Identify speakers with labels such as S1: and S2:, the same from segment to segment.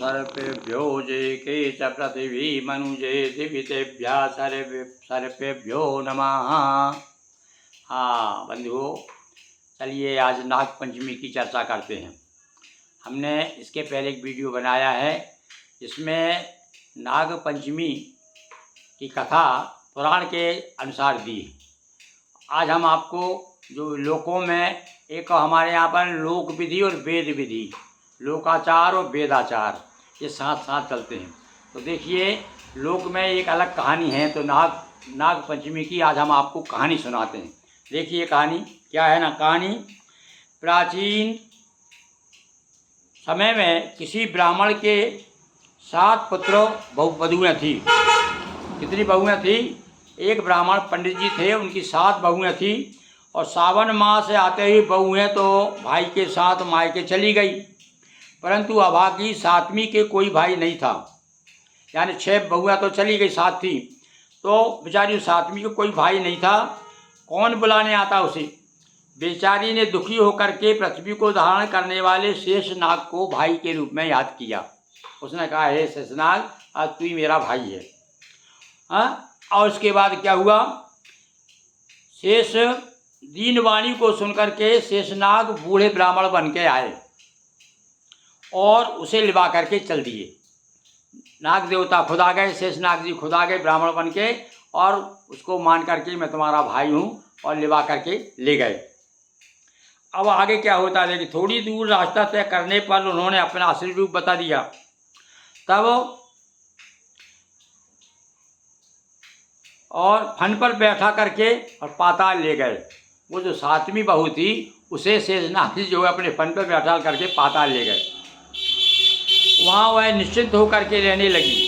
S1: सर्पेभ्यो जयके च पृथिवी मनुजे दिवितेभ्यः सर्पेभ्यो नमः। हाँ बंधुओं, चलिए आज नाग पंचमी की चर्चा करते हैं। हमने इसके पहले एक वीडियो बनाया है जिसमें नाग पंचमी की कथा पुराण के अनुसार दी। आज हम आपको जो लोकों में एक हमारे यहाँ पर लोक विधि और वेद विधि, लोकाचार और वेदाचार ये साथ साथ चलते हैं। तो देखिए, लोक में एक अलग कहानी है, तो नाग पंचमी की आज हम आपको कहानी सुनाते हैं। देखिए कहानी क्या है ना। कहानी प्राचीन समय में किसी ब्राह्मण के 7 पुत्र वधुएँ थी। कितनी बहुएँ थी? एक ब्राह्मण पंडित जी थे, उनकी 7 बहुएँ थी और सावन मास आते ही बहुएँ तो भाई के साथ मायके चली गई, परंतु अभागी 7वीं के कोई भाई नहीं था। यानी 6 बहुएँ तो चली गई, 7 थी, तो बेचारी 7वीं को कोई भाई नहीं था। कौन बुलाने आता उसे? बेचारी ने दुखी होकर के पृथ्वी को धारण करने वाले शेषनाग को भाई के रूप में याद किया। उसने कहा, हे शेषनाग, आज तू ही मेरा भाई है। हाँ, और उसके बाद क्या हुआ? शेष दीनवाणी को सुनकर के शेषनाग बूढ़े ब्राह्मण बन के आए और उसे लिवा करके चल दिए। नाग देवता खुद आ गए, शेषनाग जी खुद आ गए ब्राह्मण बन के, और उसको मान करके मैं तुम्हारा भाई हूँ और लिवा करके ले गए। अब आगे क्या होता है कि थोड़ी दूर रास्ता तय करने पर उन्होंने अपना असली रूप बता दिया। तब और फन पर बैठा करके और पाताल ले गए। वो जो 7वीं बहू थी उसे शेषनाग जी जो है अपने फन पर बैठा करके पाताल ले गए। वहाँ वह निश्चिंत होकर के रहने लगी।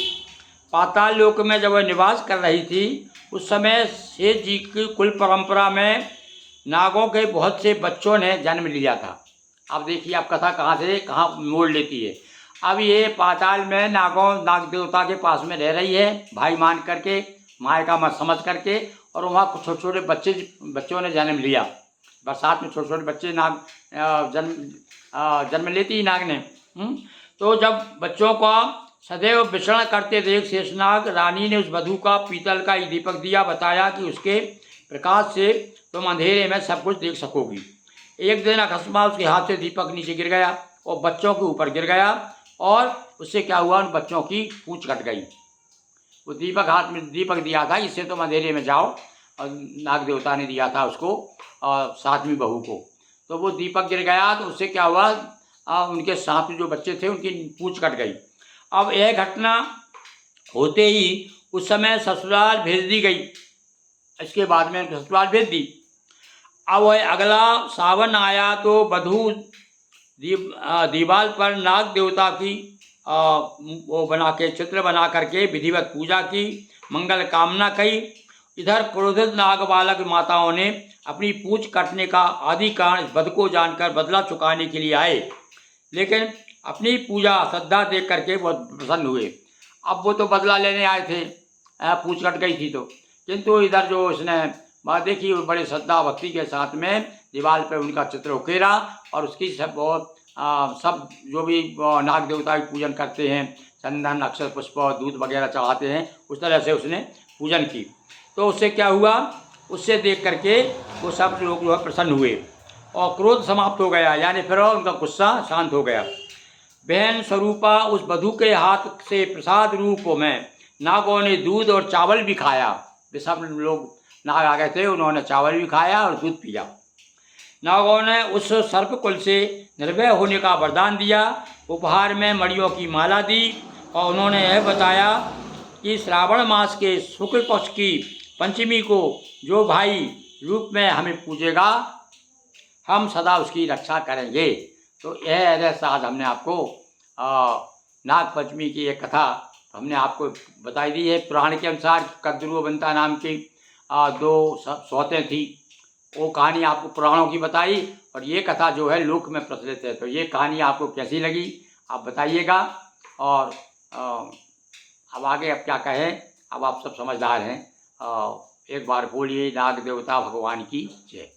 S1: पाताल लोक में जब वह निवास कर रही थी उस समय शेष जी की कुल परंपरा में नागों के बहुत से बच्चों ने जन्म लिया था। अब देखिए, अब कथा कहाँ से कहाँ मोड़ लेती है। अब ये पाताल में नाग देवता के पास में रह रही है, भाई मान करके, माँ का मत समझ करके, और वहाँ कुछ छोटे छोटे बच्चों ने जन्म लिया। बरसात में छोटे छोटे बच्चे नाग जन्म लेती ही नाग ने। तो जब बच्चों का सदैव विचरण करते देख शेषनाग रानी ने उस वधू का पीतल का दीपक दिया, बताया कि उसके प्रकाश से तुम अंधेरे में सब कुछ देख सकोगी। एक दिन अकस्मात उसके हाथ से दीपक नीचे गिर गया और बच्चों के ऊपर गिर गया, और उससे क्या हुआ, उन बच्चों की पूंछ कट गई। वो दीपक हाथ में दीपक दिया था, इससे तुम अंधेरे में जाओ, और नाग देवता ने दिया था उसको और 7वीं बहू को। तो वो दीपक गिर गया, तो उससे क्या हुआ, उनके 7 जो बच्चे थे उनकी पूंछ कट गई। अब यह घटना होते ही उस समय ससुराल भेज दी गई। इसके बाद में ससुराल भेज दी। अब वह अगला सावन आया तो वधू दीवाल पर नाग देवता की वो बना के चित्र बना करके विधिवत पूजा की, मंगल कामना कही। इधर क्रोधित नाग बालक माताओं ने अपनी पूंछ कटने का आदि कारण इस वध को जानकर बदला चुकाने के लिए आए, लेकिन अपनी पूजा श्रद्धा देख करके बहुत प्रसन्न हुए। अब वो तो बदला लेने आए थे, पूंछ कट गई थी तो, किंतु इधर जो उसने बात देखी वो बड़े श्रद्धा भक्ति के साथ में दीवार पर उनका चित्र उकेरा, और उसकी सब जो भी नाग देवता की पूजन करते हैं, चंदन अक्षर पुष्प दूध वगैरह चढ़ाते हैं, उस तरह से उसने पूजन की। तो उससे क्या हुआ, उससे देख करके वो सब लोग जो है प्रसन्न हुए और क्रोध समाप्त हो गया, यानी फिर उनका गुस्सा शांत हो गया। बहन स्वरूपा उस वधू के हाथ से प्रसाद रूप में नागों ने दूध और चावल भी खाया। वे सब लोग नाग आ गए थे, उन्होंने चावल भी खाया और दूध पिया। नागों ने उस सर्पकुल से निर्भय होने का वरदान दिया, उपहार में मणियों की माला दी, और उन्होंने यह बताया कि श्रावण मास के शुक्ल पक्ष की पंचमी को जो भाई रूप में हमें पूजेगा, हम सदा उसकी रक्षा करेंगे। तो यह रहस्य आज हमने आपको नाग पंचमी की एक कथा हमने आपको बताई दी है। पुराण के अनुसार कद्रुवंता नाम की 2 सौतें थी, वो कहानी आपको पुराणों की बताई, और ये कथा जो है लोक में प्रचलित है। तो ये कहानी आपको कैसी लगी आप बताइएगा। और अब आगे अब क्या कहें, अब आप सब समझदार हैं। एक बार बोलिए नाग देवता भगवान की जय।